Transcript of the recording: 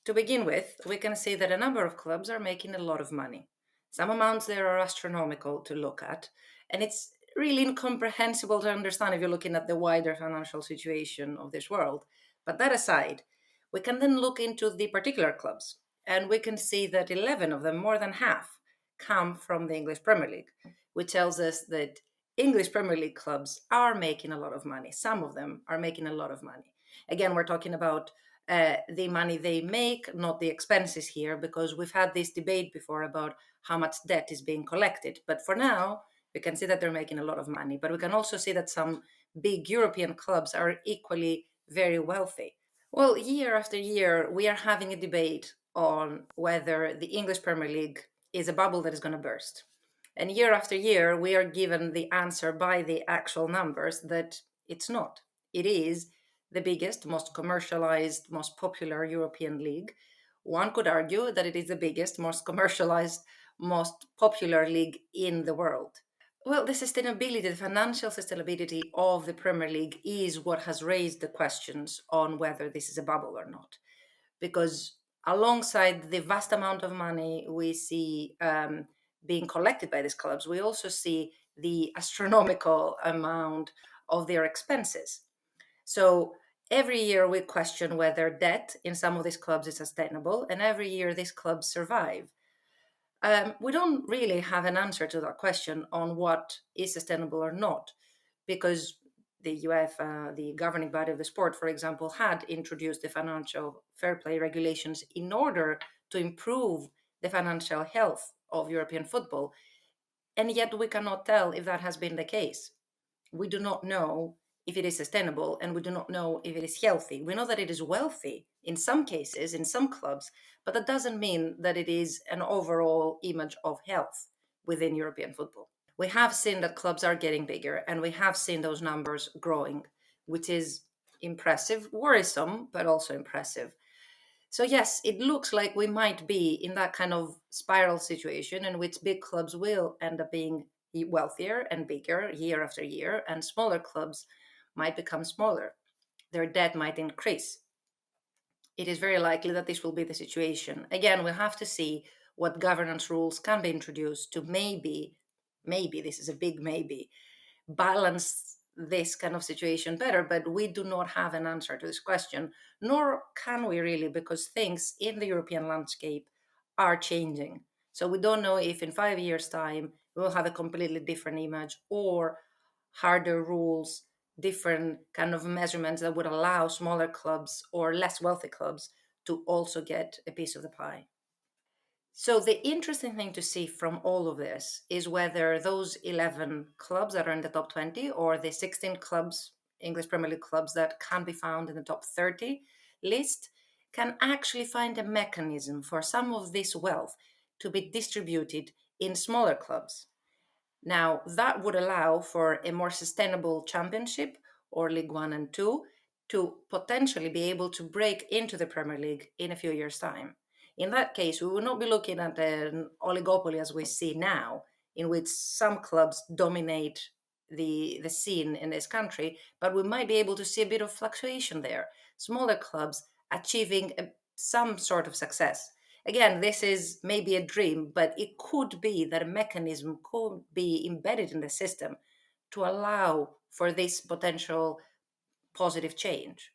To begin with, we can see that a number of clubs are making a lot of money. Some amounts there are astronomical to look at, and it's really incomprehensible to understand if you're looking at the wider financial situation of this world. But that aside, we can then look into the particular clubs, and we can see that 11 of them, more than half, come from the English Premier League, which tells us that English Premier League clubs are making a lot of money. Some of them are making a lot of money. Again, we're talking about the money they make, not the expenses here, because we've had this debate before about how much debt is being collected. But for now, we can see that they're making a lot of money. But we can also see that some big European clubs are equally very wealthy. Well, year after year, we are having a debate on whether the English Premier League is a bubble that is going to burst. And year after year, we are given the answer by the actual numbers that it's not. It is the biggest, most commercialized, most popular European league. One could argue that it is the biggest, most commercialized, most popular league in the world. Well, the sustainability, the financial sustainability of the Premier League is what has raised the questions on whether this is a bubble or not. Because alongside the vast amount of money we see being collected by these clubs, we also see the astronomical amount of their expenses. So every year we question whether debt in some of these clubs is sustainable, and every year these clubs survive. We don't really have an answer to that question on what is sustainable or not, because the UEFA, the governing body of the sport, for example, had introduced the financial fair play regulations in order to improve the financial health of European football. And yet we cannot tell if that has been the case. We do not know if it is sustainable, and we do not know if it is healthy. We know that it is wealthy in some cases, in some clubs, but that doesn't mean that it is an overall image of health within European football. We have seen that clubs are getting bigger, and we have seen those numbers growing, which is impressive, worrisome, but also impressive. So, yes, it looks like we might be in that kind of spiral situation in which big clubs will end up being wealthier and bigger year after year, and smaller clubs might become smaller. Their debt might increase. It is very likely that this will be the situation. Again, we have to see what governance rules can be introduced to maybe, this is a big maybe, balance this kind of situation better, but we do not have an answer to this question, nor can we really, because things in the European landscape are changing. So we don't know if in 5 years' time we will have a completely different image, or harder rules, different kind of measurements that would allow smaller clubs or less wealthy clubs to also get a piece of the pie. So the interesting thing to see from all of this is whether those 11 clubs that are in the top 20, or the 16 clubs, English Premier League clubs, that can be found in the top 30 list, can actually find a mechanism for some of this wealth to be distributed in smaller clubs. Now, that would allow for a more sustainable championship, or League One and Two, to potentially be able to break into the Premier League in a few years' time. In that case, we will not be looking at an oligopoly as we see now, in which some clubs dominate the scene in this country, but we might be able to see a bit of fluctuation there. Smaller clubs achieving some sort of success. Again, this is maybe a dream, but it could be that a mechanism could be embedded in the system to allow for this potential positive change.